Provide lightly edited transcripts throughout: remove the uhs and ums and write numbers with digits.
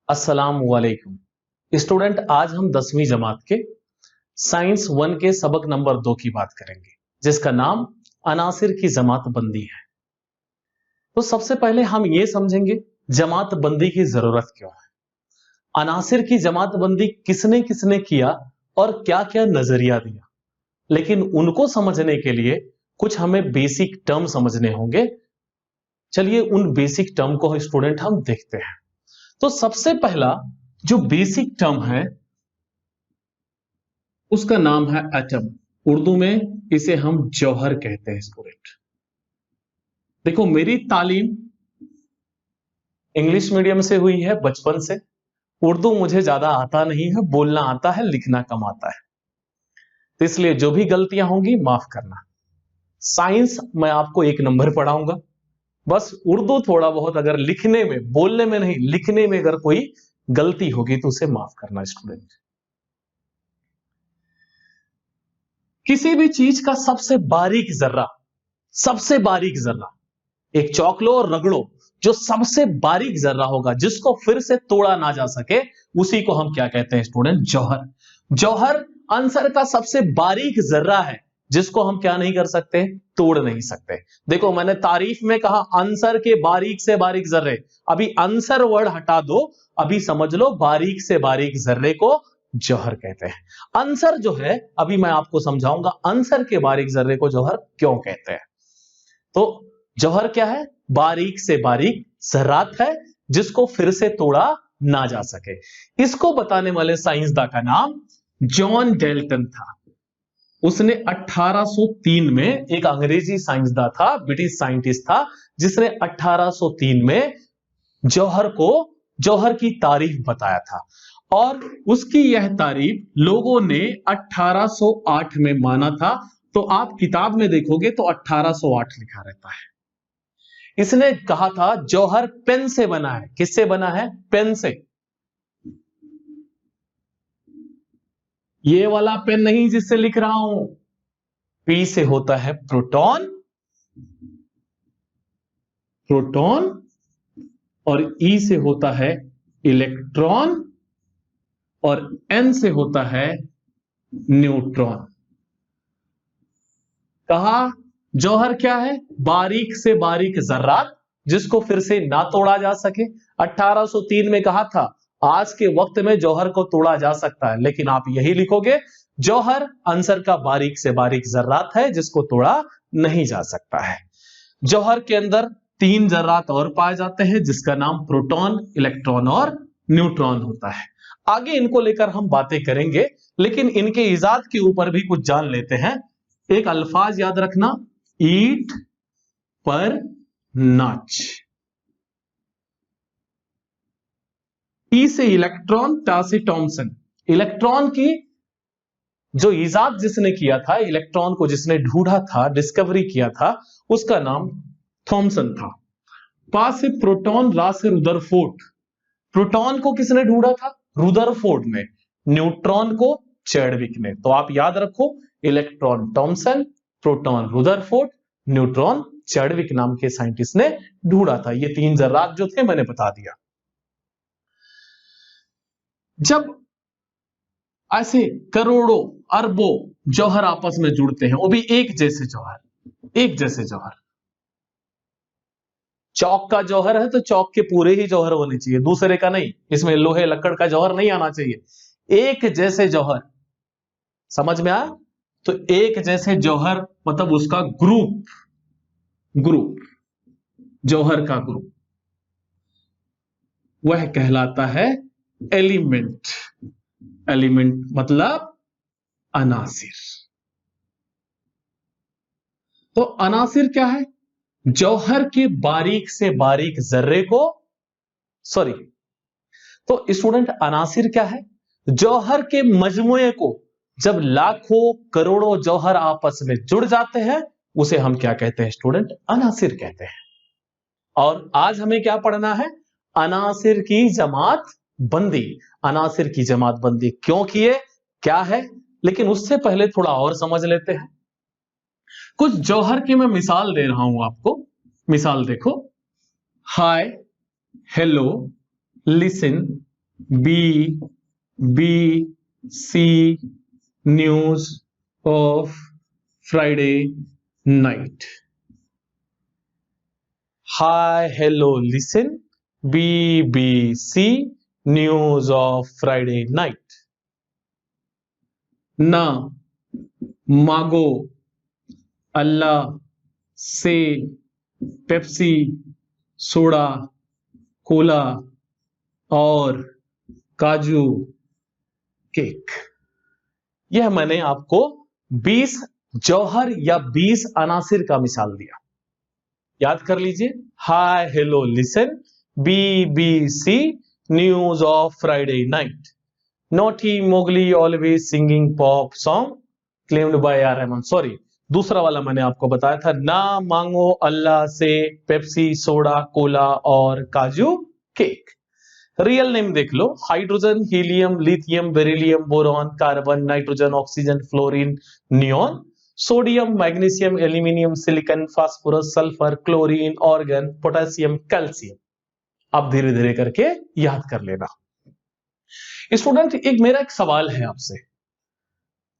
अस्सलाम वालेकुम स्टूडेंट। आज हम 10वीं जमात के साइंस 1 के सबक नंबर 2 की बात करेंगे, जिसका नाम अनासिर की जमात बंदी है। तो सबसे पहले हम ये समझेंगे जमात बंदी की जरूरत क्यों है, अनासिर की जमात बंदी किसने किसने किया और क्या क्या नजरिया दिया। लेकिन उनको समझने के लिए कुछ हमें बेसिक टर्म समझने होंगे। चलिए उन बेसिक टर्म को स्टूडेंट हम देखते हैं। तो सबसे पहला जो बेसिक टर्म है उसका नाम है एटम। उर्दू में इसे हम जौहर कहते हैं स्टूडेंट। देखो, मेरी तालीम इंग्लिश मीडियम से हुई है बचपन से। उर्दू मुझे ज्यादा आता नहीं है, बोलना आता है, लिखना कम आता है, तो इसलिए जो भी गलतियां होंगी माफ करना। साइंस मैं आपको 1 नंबर पढ़ाऊंगा, बस उर्दू थोड़ा बहुत अगर लिखने में, बोलने में नहीं लिखने में अगर कोई गलती होगी तो उसे माफ करना स्टूडेंट। किसी भी चीज का सबसे बारीक जर्रा एक चौक लो और रगड़ो, जो सबसे बारीक जर्रा होगा जिसको फिर से तोड़ा ना जा सके, उसी को हम क्या कहते हैं स्टूडेंट? जौहर। जौहर आंसर का सबसे बारीक जर्रा है जिसको हम क्या नहीं कर सकते? तोड़ नहीं सकते। देखो, मैंने तारीफ में कहा आंसर के बारीक से बारीक जर्रे, अभी आंसर वर्ड हटा दो, अभी समझ लो बारीक से बारीक जर्रे को जौहर कहते हैं। आंसर जो है अभी मैं आपको समझाऊंगा आंसर के बारीक जर्रे को जौहर क्यों कहते हैं। तो जौहर क्या है? बारीक से बारीक जर्रात है जिसको फिर से तोड़ा ना जा सके। इसको बताने वाले साइंसदान का नाम जॉन डेल्टन था। उसने 1803 में, एक अंग्रेजी साइंसदान था, ब्रिटिश साइंटिस्ट था, जिसने 1803 में जौहर की तारीफ बताया था। और उसकी यह तारीफ लोगों ने 1808 में माना था। तो आप किताब में देखोगे तो 1808 लिखा रहता है। इसने कहा था जौहर पेन से बना है। किससे बना है? पेन से। ये वाला पेन नहीं जिससे लिख रहा हूं। पी से होता है प्रोटॉन, और ई से होता है इलेक्ट्रॉन, और एन से होता है न्यूट्रॉन। कहा जौहर क्या है? बारीक से बारीक जर्रात जिसको फिर से ना तोड़ा जा सके। 1803 में कहा था, आज के वक्त में जौहर को तोड़ा जा सकता है, लेकिन आप यही लिखोगे जौहर आंसर का बारीक से बारीक जर्रात है जिसको तोड़ा नहीं जा सकता है। जौहर के अंदर 3 जर्रात और पाए जाते हैं जिसका नाम प्रोटॉन, इलेक्ट्रॉन और न्यूट्रॉन होता है। आगे इनको लेकर हम बातें करेंगे, लेकिन इनके इजाद के ऊपर भी कुछ जान लेते हैं। एक अल्फाज याद रखना, ईट पर नाच। ई से इलेक्ट्रॉन, टा से टॉमसन। इलेक्ट्रॉन की जो इजाद जिसने किया था, इलेक्ट्रॉन को जिसने ढूंढा था, डिस्कवरी किया था, उसका नाम थॉमसन था। पा से प्रोटॉन, रा से रुदरफोर्ड। प्रोटॉन को किसने ढूंढा था? रुदरफोर्ड ने। न्यूट्रॉन को चैडविक ने। तो आप याद रखो, electron Thomson, proton Rutherford, neutron Chadwick नाम के साइंटिस्ट ने ढूंढा था। ये 3 जर्रात जो थे मैंने बता दिया। जब ऐसे करोड़ों अरबों जौहर आपस में जुड़ते हैं, वो भी एक जैसे जौहर। चौक का जौहर है तो चौक के पूरे ही जौहर होने चाहिए, दूसरे का नहीं। इसमें लोहे लकड़ का जौहर नहीं आना चाहिए। एक जैसे जौहर, समझ में आया? तो एक जैसे जौहर मतलब उसका ग्रुप जौहर का ग्रुप, वह कहलाता है एलिमेंट। एलिमेंट मतलब अनासिर। तो अनासिर क्या है? जौहर के बारीक से बारीक जर्रे को, तो स्टूडेंट अनासिर क्या है? जौहर के मजमुए को जब लाखों करोड़ों जौहर आपस में जुड़ जाते हैं, उसे हम क्या कहते हैं स्टूडेंट? अनासिर कहते हैं। और आज हमें क्या पढ़ना है? अनासिर की जमात बंदी। अनासिर की जमात बंदी क्यों किए, क्या है? लेकिन उससे पहले थोड़ा और समझ लेते हैं। कुछ जौहर की मैं मिसाल दे रहा हूं आपको। मिसाल देखो, hi, hello, listen, BBC news of Friday night. Hi hello listen BBC news of Friday night. ना मांगो अल्लाह से पेप्सी सोडा कोला और काजू केक। यह मैंने आपको 20 जौहर या 20 अनासिर का मिसाल दिया, याद कर लीजिए। Hi hello listen BBC news of Friday night. Naughty Mowgli always singing pop song claimed by R Rahman. Sorry, दूसरा वाला मैंने आपको बताया था, ना मांगो अल्लाह से पेप्सी सोडा कोला और काजू केक। रियल नेम देख लो, hydrogen helium lithium beryllium boron carbon nitrogen oxygen fluorine neon sodium magnesium aluminium silicon phosphorus sulphur chlorine argon potassium calcium. अब धीरे धीरे करके याद कर लेना। स्टूडेंट मेरा एक सवाल है आपसे,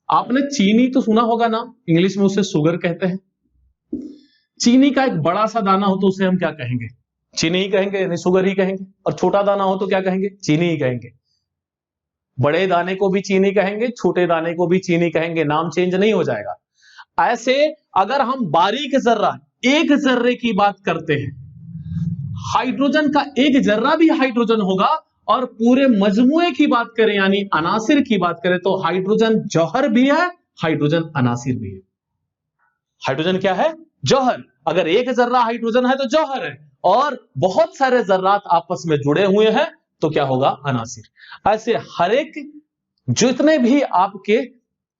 आपने चीनी तो सुना होगा ना, इंग्लिश में उसे शुगर कहते हैं। चीनी का एक बड़ा सा दाना हो तो उसे हम क्या कहेंगे? चीनी ही कहेंगे, यानी शुगर ही कहेंगे। और छोटा दाना हो तो क्या कहेंगे? चीनी ही कहेंगे। बड़े दाने को भी चीनी कहेंगे, छोटे दाने को भी चीनी कहेंगे, नाम चेंज नहीं हो जाएगा। ऐसे अगर हम बारीक जर्रा एक जर्रे की बात करते हैं, हाइड्रोजन का एक जर्रा भी हाइड्रोजन होगा, और पूरे मजमुए की बात करें यानी अनासिर की बात करें तो हाइड्रोजन जौहर भी है, हाइड्रोजन अनासिर भी है। हाइड्रोजन क्या है? जौहर। अगर एक जर्रा हाइड्रोजन है तो जौहर है, और बहुत सारे जर्रात आपस में जुड़े हुए हैं तो क्या होगा? अनासिर। ऐसे हर एक जितने भी आपके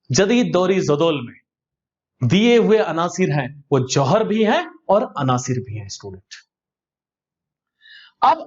जदीद दौरी जदोल में दिए हुए अनासिर हैं वो जौहर भी हैं और अनासिर भी हैं। स्टूडेंट अब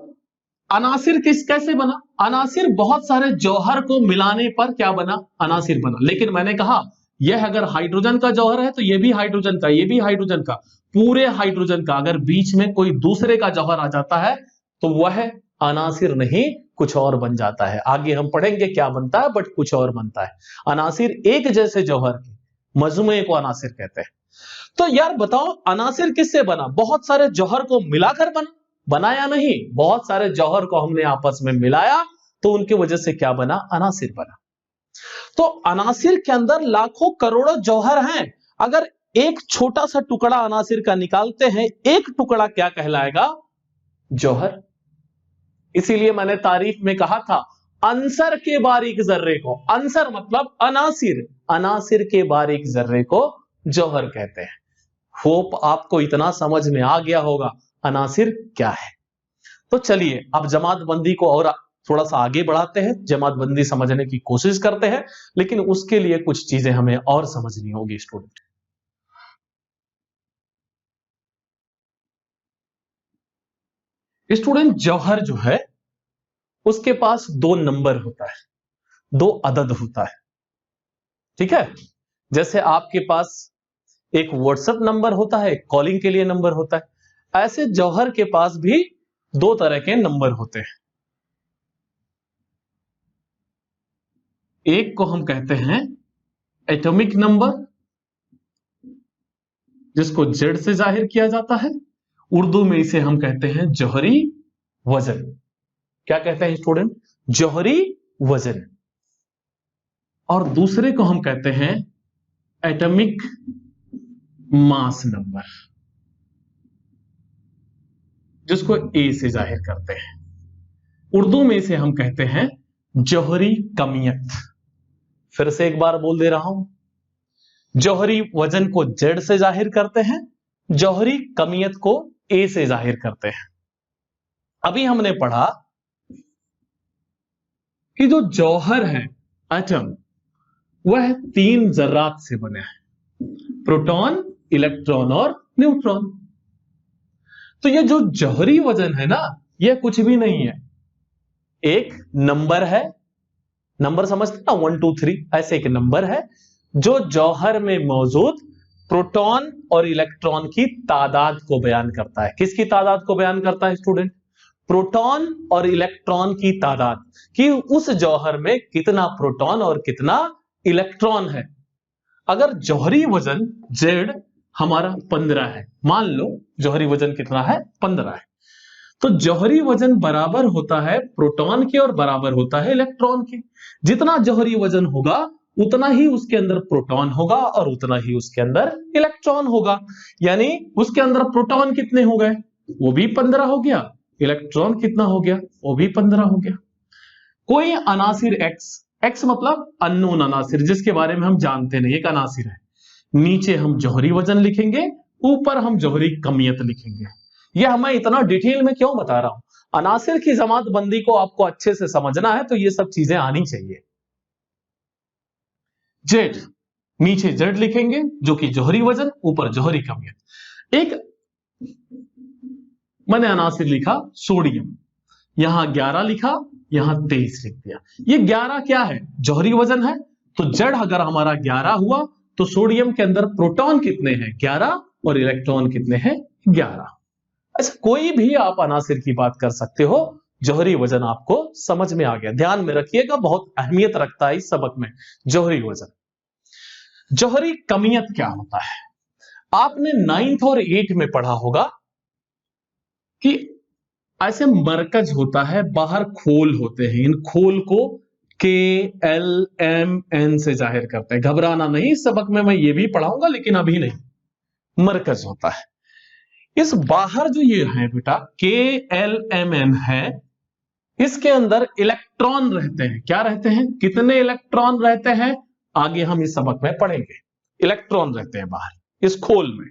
अनासिर कैसे बना? अनासिर बहुत सारे जौहर को मिलाने पर क्या बना? अनासिर बना। लेकिन मैंने कहा यह अगर हाइड्रोजन का जौहर है तो यह भी हाइड्रोजन का, यह भी हाइड्रोजन का, पूरे हाइड्रोजन का। अगर बीच में कोई दूसरे का जौहर आ जाता है तो वह अनासिर नहीं कुछ और बन जाता है। आगे हम पढ़ेंगे क्या बनता है, बट कुछ और बनता है। अनासिर एक जैसे जौहर के मजमुए को अनासिर कहते हैं। तो यार बताओ अनासिर किससे बना? बहुत सारे जौहर को मिलाकर बना? बनाया नहीं, बहुत सारे जौहर को हमने आपस में मिलाया तो उनकी वजह से क्या बना? अनासिर बना। तो अनासिर के अंदर लाखों करोड़ों जौहर हैं। अगर एक छोटा सा टुकड़ा अनासिर का निकालते हैं, एक टुकड़ा क्या कहलाएगा? जौहर। इसीलिए मैंने तारीफ में कहा था अंसर के बारीक जर्रे को, अंसर मतलब अनासिर, अनासिर के बारीक जर्रे को जौहर कहते हैं। होप आपको इतना समझ में आ गया होगा अनासिर क्या है। तो चलिए अब जमात बंदी को और थोड़ा सा आगे बढ़ाते हैं, जमात बंदी समझने की कोशिश करते हैं, लेकिन उसके लिए कुछ चीजें हमें और समझनी होगी। स्टूडेंट जौहर जो है उसके पास दो नंबर होता है, दो अदद होता है। ठीक है, जैसे आपके पास एक व्हाट्सएप नंबर होता है, कॉलिंग के लिए नंबर होता है, ऐसे जौहर के पास भी दो तरह के नंबर होते हैं। एक को हम कहते हैं एटॉमिक नंबर, जिसको जेड से जाहिर किया जाता है। उर्दू में इसे हम कहते हैं जौहरी वजन। क्या कहते हैं स्टूडेंट? जौहरी वजन। और दूसरे को हम कहते हैं एटॉमिक मास नंबर, जिसको ए से जाहिर करते हैं। उर्दू में इसे हम कहते हैं जौहरी कमियत। फिर से एक बार बोल दे रहा हूं, जौहरी वजन को जेड से जाहिर करते हैं, जौहरी कमियत को ए से जाहिर करते हैं। अभी हमने पढ़ा कि जो जौहर है एटम, वह तीन जर्रात से बने हैं, प्रोटॉन, इलेक्ट्रॉन और न्यूट्रॉन। तो ये जो जौहरी वजन है ना, यह कुछ भी नहीं है, एक नंबर है। नंबर समझते ना, 1 2 3 ऐसे एक नंबर है जो जौहर में मौजूद प्रोटॉन और इलेक्ट्रॉन की तादाद को बयान करता है। किसकी तादाद को बयान करता है स्टूडेंट? प्रोटॉन और इलेक्ट्रॉन की तादाद, कि उस जौहर में कितना प्रोटॉन और कितना इलेक्ट्रॉन है। अगर जौहरी वजन Z हमारा 15 है, मान लो जौहरी वजन कितना है 15 है, तो जौहरी वजन बराबर होता है प्रोटॉन के और बराबर होता है इलेक्ट्रॉन के। जितना जौहरी वजन होगा उतना ही उसके अंदर प्रोटॉन होगा और उतना ही उसके अंदर इलेक्ट्रॉन होगा। यानी उसके अंदर प्रोटॉन कितने हो गए, वो भी 15 हो गया, इलेक्ट्रॉन कितना हो गया, वो भी 15 हो गया। कोई अनासिर x मतलब अननोन अनासिर, जिसके बारे में हम जानते नहीं, एक अनासिर है। नीचे हम जौहरी वजन लिखेंगे, ऊपर हम जौहरी कमियत लिखेंगे। यह मैं इतना डिटेल में क्यों बता रहा हूं, अनासिर की जमात बंदी को आपको अच्छे से समझना है तो ये सब चीजें आनी चाहिए। Z, नीचे Z लिखेंगे जो कि जौहरी वजन, ऊपर जौहरी कमियत। एक मैंने अनासिर लिखा सोडियम, यहां 11 लिखा, यहां 23 लिख दिया। ये 11 क्या है, जौहरी वजन है, तो Z अगर हमारा 11 हुआ तो सोडियम के अंदर प्रोटॉन कितने हैं 11 और इलेक्ट्रॉन कितने हैं 11। अच्छा, कोई भी आप अनासिर की बात कर सकते हो, जौहरी वजन आपको समझ में आ गया। ध्यान में रखिएगा, बहुत अहमियत रखता है इस सबक में जौहरी वजन। जौहरी कमियत क्या होता है, आपने 9th और 8th में पढ़ा होगा कि ऐसे मरकज होता है, बाहर खोल होते हैं, इन खोल को KLMN से जाहिर करते हैं। घबराना नहीं, इस सबक में मैं ये भी पढ़ाऊंगा लेकिन अभी नहीं। मरकज होता है, इस बाहर जो ये है बेटा KLMN है, इसके अंदर इलेक्ट्रॉन रहते हैं। क्या रहते हैं, कितने इलेक्ट्रॉन रहते हैं, आगे हम इस सबक में पढ़ेंगे। इलेक्ट्रॉन रहते हैं बाहर इस खोल में,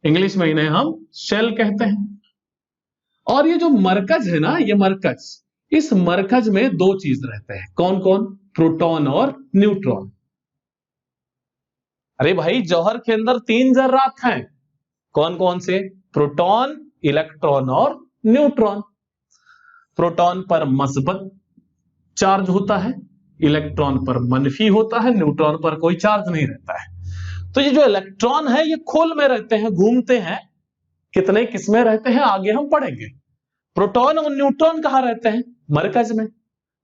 इंग्लिश में इन्हें हम शेल कहते हैं। और ये जो मरकज है ना, ये मरकज, इस मरकज में दो चीज रहते हैं, कौन कौन, प्रोटॉन और न्यूट्रॉन। अरे भाई, जौहर के अंदर 3 जर्रात हैं, कौन कौन से, प्रोटॉन, इलेक्ट्रॉन और न्यूट्रॉन। प्रोटॉन पर मस्बत चार्ज होता है, इलेक्ट्रॉन पर मनफी होता है, न्यूट्रॉन पर कोई चार्ज नहीं रहता है। तो ये जो इलेक्ट्रॉन है ये खोल में रहते हैं, घूमते हैं, कितने किस्में रहते हैं आगे हम पढ़ेंगे। प्रोटॉन और न्यूट्रॉन कहां रहते हैं, मरकज में।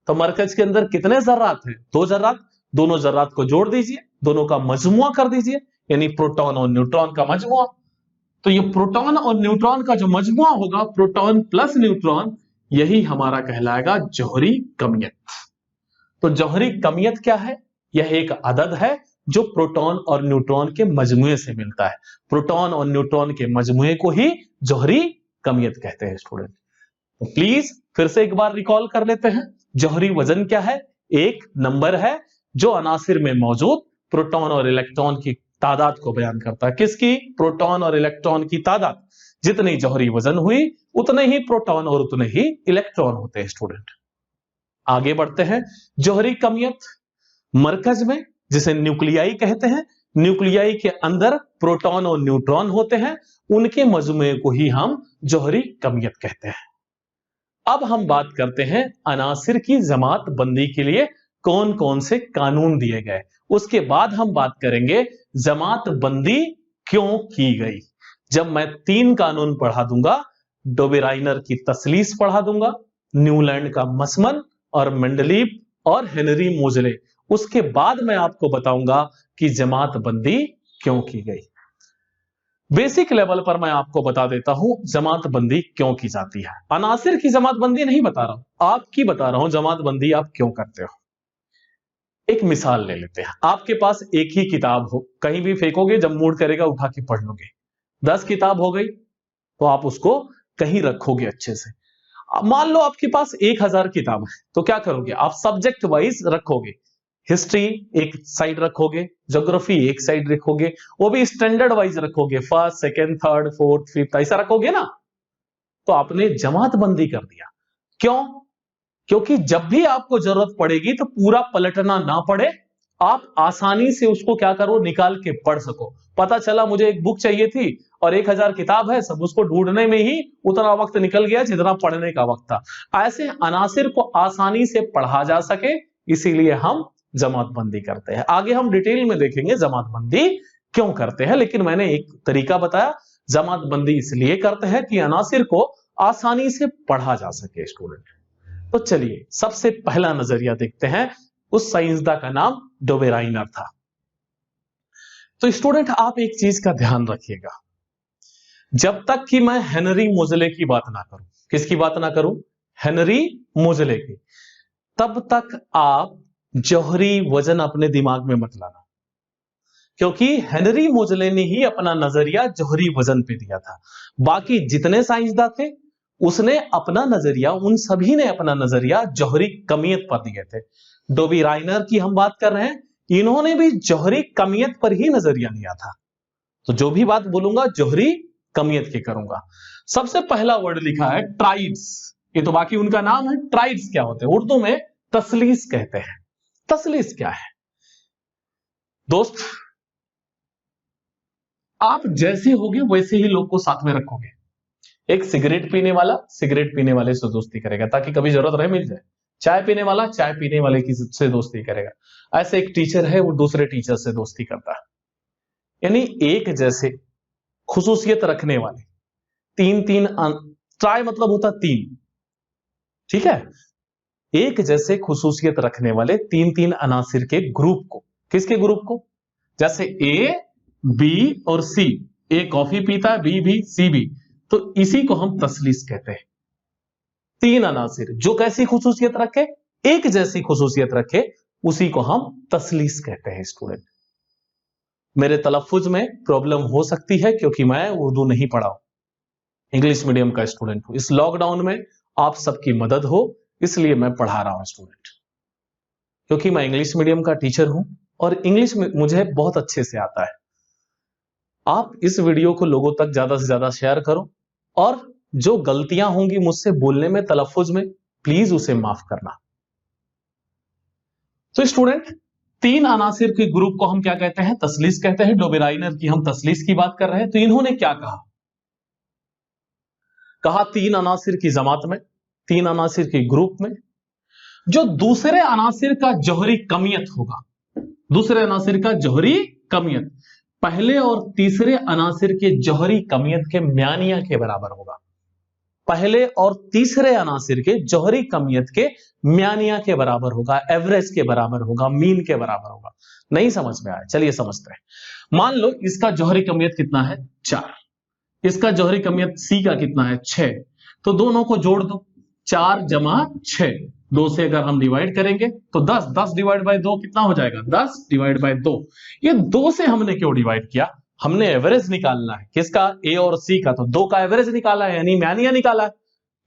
तो मरकज के अंदर कितने जर्रात हैं, 2 जर्रात। दोनों जर्रात को जोड़ दीजिए, दोनों का मजमुआ कर दीजिए, यानी प्रोटॉन और न्यूट्रॉन का मजमुआ। तो ये प्रोटॉन और न्यूट्रॉन का जो मजमुआ होगा, प्रोटॉन प्लस न्यूट्रॉन, यही हमारा कहलाएगा जौहरी कमियत। तो जौहरी कमियत क्या है, यह एक अदद है जो प्रोटॉन और न्यूट्रॉन के मजमुए से मिलता है। प्रोटॉन और न्यूट्रॉन के मजमुए को ही जौहरी कमियत कहते हैं स्टूडेंट। तो प्लीज फिर से एक बार रिकॉल कर लेते हैं, जौहरी वजन क्या है, एक नंबर है जो अनासिर में मौजूद प्रोटॉन और इलेक्ट्रॉन की तादाद को बयान करता है। किसकी, प्रोटॉन और इलेक्ट्रॉन की तादाद। जितनी जौहरी वजन हुई उतने ही प्रोटॉन और उतने ही इलेक्ट्रॉन होते हैं स्टूडेंट। आगे बढ़ते हैं, जौहरी कमियत मरकज में, जिसे न्यूक्लियाई कहते हैं, न्यूक्लियाई के अंदर प्रोटॉन और न्यूट्रॉन होते हैं, उनके मजमुए को ही हम जौहरी कमियत कहते हैं। अब हम बात करते हैं अनासिर की जमात बंदी के लिए कौन कौन से कानून दिए गए। उसके बाद हम बात करेंगे जमात बंदी क्यों की गई। जब मैं 3 कानून पढ़ा दूंगा, डोबेराइनर की तसलीस पढ़ा दूंगा, न्यूलैंड का मसमन और मेंडलीव और हेनरी मोजले, उसके बाद मैं आपको बताऊंगा कि जमात बंदी क्यों की गई। बेसिक लेवल पर मैं आपको बता देता हूं जमात बंदी क्यों की जाती है। अनासिर की जमात बंदी नहीं बता रहा हूं, आपकी बता रहा हूं जमात बंदी आप क्यों करते हो। एक मिसाल ले लेते हैं, आपके पास एक ही किताब हो, कहीं भी फेंकोगे, जब मूड करेगा उठा के पढ़ लोगे। 10 किताब हो गई तो आप उसको कहीं रखोगे अच्छे से। मान लो आपके पास 1000 किताब है, तो क्या करोगे आप, सब्जेक्ट वाइज रखोगे। हिस्ट्री एक साइड रखोगे, ज्योग्राफी एक साइड रखोगे, वो भी स्टैंडर्ड वाइज रखोगे, first, second, third, fourth, fifth, ऐसा रखोगे ना। तो आपने जमात बंदी कर दिया। क्यों, क्योंकि जब भी आपको जरूरत पड़ेगी तो पूरा पलटना ना पड़े, आप आसानी से उसको क्या करो, निकाल के पढ़ सको। पता चला मुझे एक बुक चाहिए थी और 1000 किताब है, सब उसको ढूंढने में ही उतना वक्त निकल गया जितना पढ़ने का वक्त था। ऐसे अनासिर को आसानी से पढ़ा जा सके, इसीलिए हम जमात बंदी करते हैं। आगे हम डिटेल में देखेंगे जमात बंदी क्यों करते हैं, लेकिन मैंने एक तरीका बताया। जमात बंदी इसलिए करते हैं कि अनासिर को आसानी से पढ़ा जा सके स्टूडेंट। तो चलिए सबसे पहला नजरिया देखते हैं। उस साइंसदान का नाम डोबेराइनर था। तो स्टूडेंट आप एक चीज का ध्यान रखिएगा, जब तक कि मैं हेनरी मोजले की बात ना करूं, किसकी बात ना करूं, हेनरी मोजले की, तब तक आप जौहरी वजन अपने दिमाग में मत लाना, क्योंकि हेनरी मोजले ने ही अपना नजरिया जौहरी वजन पे दिया था। बाकी जितने साइंसदान थे उसने अपना नजरिया, उन सभी ने अपना नजरिया जौहरी कमियत पर दिए थे। डोबेराइनर की हम बात कर रहे हैं, इन्होंने भी जौहरी कमियत पर ही नजरिया लिया था। तो जो भी बात बोलूंगा जौहरी कमियत की करूंगा। सबसे पहला वर्ड लिखा है ट्राइड्स, ये तो बाकी उनका नाम है। ट्राइड्स क्या होते हैं, उर्दू में तसलीस कहते हैं। तसलीस क्या है दोस्त, आप जैसे होगे वैसे ही लोग को साथ में रखोगे। एक सिगरेट पीने वाला सिगरेट पीने वाले से दोस्ती करेगा ताकि कभी जरूरत रहे मिल जाए। चाय पीने वाला चाय पीने वाले की से दोस्ती करेगा। ऐसे एक टीचर है, वो दूसरे टीचर से दोस्ती करता है। यानी एक जैसे खुसूसियत रखने वाले तीन ट्राई मतलब होता तीन, ठीक है। एक जैसे खुसूसियत रखने वाले तीन अनासिर के ग्रुप को, किसके ग्रुप को, जैसे ए बी और सी, ए कॉफी पीता है, बी भी सी भी, तो इसी को हम तसलीस कहते हैं। तीन अनासिर जो कैसी खुसूसियत रखे, एक जैसी खुसूसियत रखे, उसी को हम तसलीस कहते हैं। स्टूडेंट मेरे तलफ्फुज में प्रॉब्लम हो सकती है क्योंकि मैं उर्दू नहीं पढ़ा हूं, इंग्लिश मीडियम का स्टूडेंट हूं। इस लॉकडाउन में आप सबकी मदद हो इसलिए मैं पढ़ा रहा हूं स्टूडेंट, क्योंकि मैं इंग्लिश मीडियम का टीचर हूं और इंग्लिश में मुझे बहुत अच्छे से आता है। आप इस वीडियो को लोगों तक ज्यादा से ज्यादा शेयर करो और जो गलतियां होंगी मुझसे बोलने में, तलफ्फुज में, प्लीज उसे माफ करना। तो स्टूडेंट तीन अनासिर के ग्रुप को हम क्या कहते हैं, तसलीस कहते हैं। डोबेराइनर की हम तसलीस की बात कर रहे हैं। तो इन्होंने क्या कहा तीन अनासिर की जमात में, तीन अनासिर के ग्रुप में जो दूसरे अनासिर का जौहरी कमियत होगा, दूसरे अनासिर का जौहरी कमियत पहले और तीसरे अनासिर के जौहरी कमियत के म्यानिया के बराबर होगा। पहले और तीसरे अनासिर के जौहरी कमियत के म्यानिया के बराबर होगा, एवरेज के बराबर होगा, मीन के बराबर होगा। नहीं समझ में आया, चलिए समझते हैं। मान लो इसका जौहरी कमियत कितना है, 4, इसका जौहरी कमियत सी का कितना है, 6, तो दोनों को जोड़ दो, 4 जमा 6, 2 से अगर हम डिवाइड करेंगे तो 10, 10 डिवाइड बाय 2 कितना हो जाएगा, 10 डिवाइड बाय 2। ये 2 से हमने क्यों डिवाइड किया, हमने एवरेज निकालना है, किसका, ए और सी का, तो 2 का एवरेज निकाला है यानी म्यानिया निकाला है,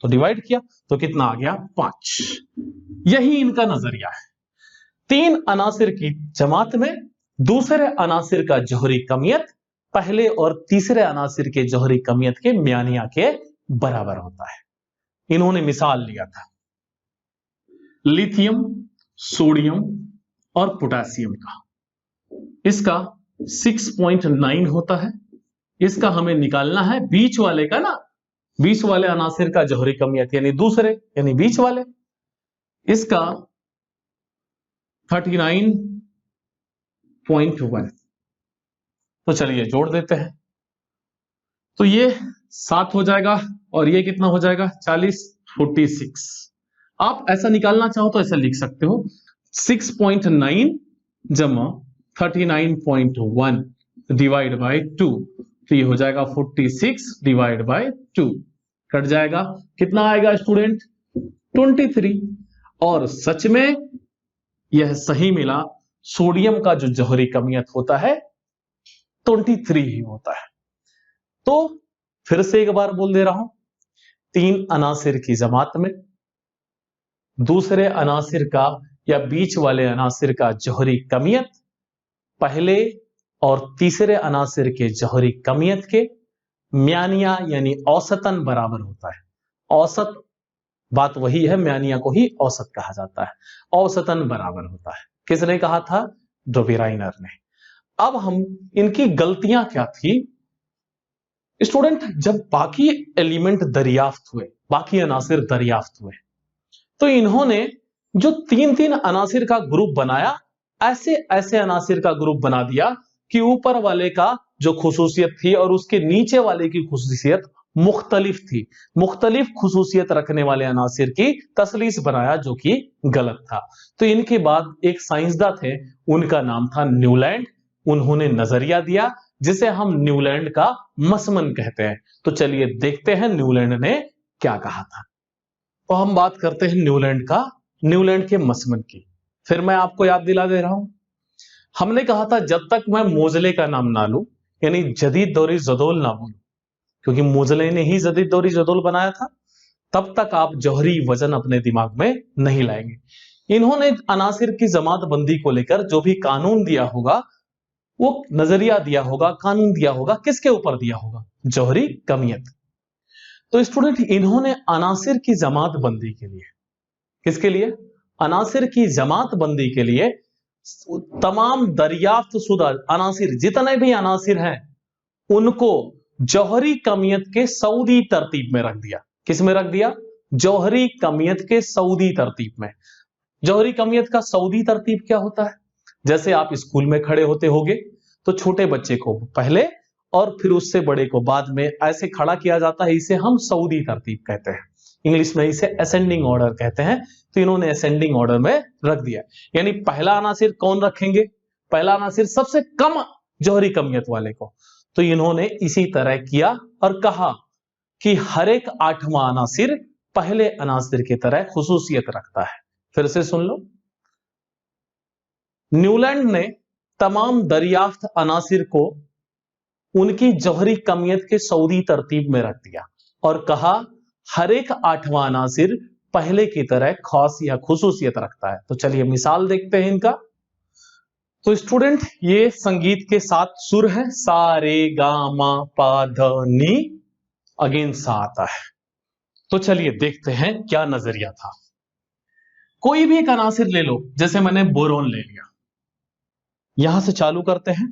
तो डिवाइड किया तो कितना आ गया, 5। यही इनका नजरिया है। तीन अनासिर की जमात में दूसरे अनासिर का जौहरी कमियत पहले और तीसरे अनासिर के जौहरी कमियत के म्यानिया के बराबर होता है। इन्होंने मिसाल लिया था लिथियम, सोडियम और पोटेशियम का। इसका 6.9 होता है, इसका हमें निकालना है बीच वाले का ना, बीच वाले अनासिर का जौहरी कमियत यानी दूसरे यानी बीच वाले, इसका 39.1। तो चलिए जोड़ देते हैं, तो ये 7 हो जाएगा और ये कितना हो जाएगा, 40, 46। आप ऐसा निकालना चाहो तो ऐसा लिख सकते हो, 6.9 जमा 39.1 डिवाइड बाय 2, तो ये हो जाएगा 46 डिवाइड बाय 2, कट जाएगा, कितना आएगा स्टूडेंट, 23। और सच में यह सही मिला, सोडियम का जो जौहरी कमियत होता है 23 ही होता है। तो फिर से एक बार बोल दे रहा हूं, तीन अनासिर की जमात में दूसरे अनासिर का या बीच वाले अनासिर का जौहरी कमियत पहले और तीसरे अनासिर के जौहरी कमियत के म्यानिया यानी औसतन बराबर होता है। औसत बात वही है, म्यानिया को ही औसत कहा जाता है, औसतन बराबर होता है। किसने कहा था, डोबेराइनर ने। अब हम इनकी गलतियां क्या थी स्टूडेंट, जब बाकी एलिमेंट दरियाफ्त हुए, बाकी अनासिर दरियाफ्त हुए, तो इन्होंने जो तीन अनासिर का ग्रुप बनाया, ऐसे ऐसे अनासिर का ग्रुप बना दिया कि ऊपर वाले का जो खुसूसियत थी और उसके नीचे वाले की खुसूसियत मुख्तलिफ थी, मुख्तलिफ खुसूसियत रखने वाले अनासिर की तसलीस बनाया, जो कि गलत था। तो इनके बाद एक साइंसदान थे, उनका नाम था न्यूलैंड। उन्होंने नजरिया दिया जिसे हम न्यूलैंड का मसमन कहते हैं। तो चलिए देखते हैं न्यूलैंड ने क्या कहा था। तो हम बात करते हैं न्यूलैंड के मसमन की। फिर मैं आपको याद दिला दे रहा हूं, हमने कहा था जब तक मैं मोजले का नाम ना लूं, यानी जदीद दौरी जदोल ना बोलूं, क्योंकि मोजले ने ही जदीद दौरी जदोल बनाया था, तब तक आप जौहरी वजन अपने दिमाग में नहीं लाएंगे। इन्होंने अनासिर की जमात बंदी को लेकर जो भी कानून दिया होगा, वो नजरिया दिया होगा, कानून दिया होगा, किसके ऊपर दिया होगा? जौहरी कमियत। तो स्टूडेंट, इन्होंने अनासिर की जमात बंदी के लिए, किसके लिए? अनासिर की जमात बंदी के लिए तमाम दरियाफ्त शुदा अनासिर, जितने भी अनासिर हैं, उनको जौहरी कमियत के सऊदी तरतीब में रख दिया। किस में रख दिया? जौहरी कमियत के सऊदी तरतीब में। जौहरी कमियत का सऊदी तरतीब क्या होता है? जैसे आप स्कूल में खड़े होते होंगे तो छोटे बच्चे को पहले और फिर उससे बड़े को बाद में ऐसे खड़ा किया जाता है, इसे हम सऊदी तरतीब कहते हैं। इंग्लिश में इसे असेंडिंग ऑर्डर कहते हैं। तो इन्होंने असेंडिंग ऑर्डर में रख दिया, यानी पहला अनासिर कौन रखेंगे? पहला अनासिर सबसे कम जौहरी कमियत वाले को। तो इन्होंने इसी तरह किया और कहा कि हर एक 8वां अनासिर पहले अनासिर की तरह खुसूसियत रखता है। फिर से सुन लो, न्यूलैंड ने तमाम दरियाफ्त अनासिर को उनकी जौहरी कमियत के सऊदी तरतीब में रख दिया और कहा हर एक 8वां अनासिर पहले की तरह खास या खुसूसियत रखता है। तो चलिए मिसाल देखते हैं इनका। तो स्टूडेंट, ये संगीत के 7 सुर है, सा रे गा मा पा ध नी, अगेन सा आता है। तो चलिए देखते हैं क्या नजरिया था। कोई भी एक अनासिर ले लो, जैसे मैंने बोरोन ले लिया, यहां से चालू करते हैं।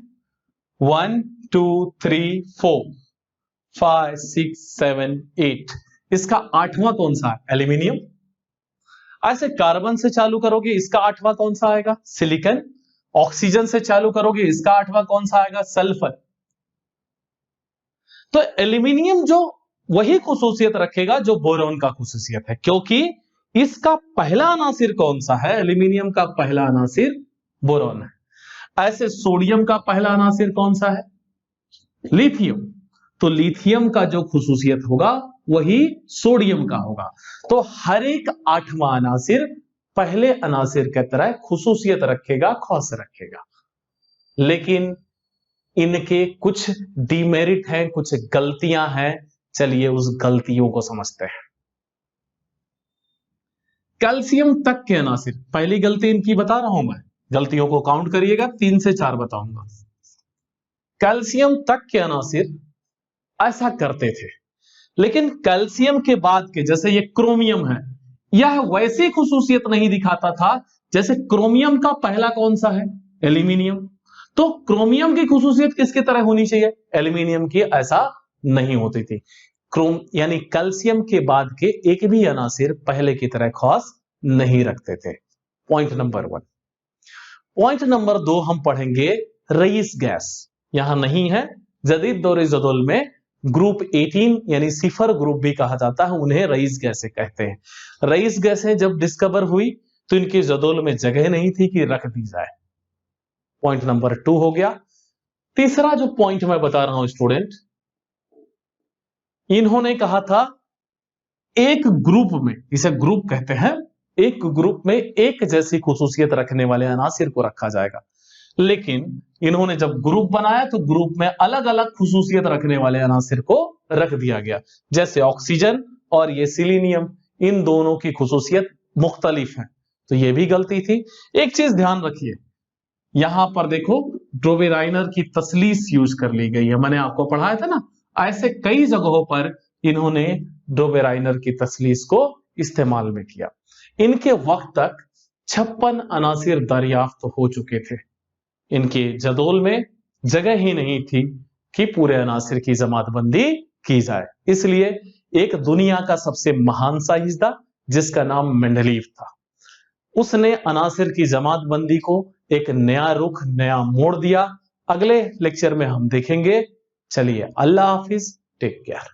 1 2 3 4 5 6 7 8, इसका 8वां कौन सा है? एल्यूमिनियम। ऐसे कार्बन से चालू करोगे, इसका 8वां कौन सा आएगा? सिलिकॉन। ऑक्सीजन से चालू करोगे, इसका 8वां कौन सा आएगा? सल्फर। तो एल्यूमिनियम जो वही खुसूसियत रखेगा जो बोरोन का खुसूसियत है, क्योंकि इसका पहला अनासिर कौन सा है? एल्यूमिनियम का पहला अनासिर बोरोन है। ऐसे सोडियम का पहला अनासिर कौन सा है? लिथियम। तो लिथियम का जो खुसूसियत होगा वही सोडियम का होगा। तो हर एक 8वां अनासिर पहले अनासिर की तरह खुसूसियत रखेगा, खास रखेगा। लेकिन इनके कुछ डिमेरिट हैं, कुछ गलतियां हैं। चलिए उस गलतियों को समझते हैं। कैल्शियम तक के अनासिर, पहली गलती इनकी बता रहा हूं मैं, गलतियों को काउंट करिएगा, 3 से 4 बताऊंगा। कैल्शियम तक के अनासिर ऐसा करते थे, लेकिन कैल्शियम के बाद के, जैसे ये क्रोमियम है, यह वैसी खुसूसियत नहीं दिखाता था जैसे क्रोमियम का पहला कौन सा है? एल्यूमिनियम। तो क्रोमियम की खुसूसियत किसकी तरह होनी चाहिए? एल्यूमिनियम की। ऐसा नहीं होती थी। यानी कैल्शियम के बाद के एक भी अनासिर पहले की तरह खास नहीं रखते थे। Point number 1। पॉइंट नंबर 2 हम पढ़ेंगे रईस गैस। यहां नहीं है। जदीद दौरे जदोल में ग्रुप 18 यानी सिफर ग्रुप भी कहा जाता है, उन्हें रईस गैसें कहते हैं। रईस गैसें जब डिस्कवर हुई तो इनके जदोल में जगह नहीं थी कि रख दी जाए। पॉइंट नंबर 2 हो गया। तीसरा जो पॉइंट मैं बता रहा हूं स्टूडेंट, इन्होंने कहा था एक ग्रुप में, इसे ग्रुप कहते हैं, एक ग्रुप में एक जैसी खुसूसियत रखने वाले अनासिर को रखा जाएगा। लेकिन इन्होंने जब ग्रुप बनाया तो ग्रुप में अलग अलग खुसूसियत रखने वाले अनासिर को रख दिया गया, जैसे ऑक्सीजन और ये सिलीनियम, इन दोनों की खुसूसियत मुख्तलिफ है। तो ये भी गलती थी। एक चीज ध्यान रखिए, यहां पर देखो ड्रोबेराइनर की तसलीस यूज कर ली गई है। मैंने आपको पढ़ाया था ना, ऐसे कई जगहों पर इन्होंने ड्रोबेराइनर की तसलीस को इस्तेमाल में किया। इनके वक्त तक 56 अनासिर दरियाफ्त हो चुके थे। इनके जदोल में जगह ही नहीं थी कि पूरे अनासिर की जमातबंदी की जाए। इसलिए एक दुनिया का सबसे महान साइंसदान, जिसका नाम मेंडलीव था, उसने अनासिर की जमातबंदी को एक नया रुख, नया मोड़ दिया। अगले लेक्चर में हम देखेंगे। चलिए, अल्लाह हाफिज, टेक केयर।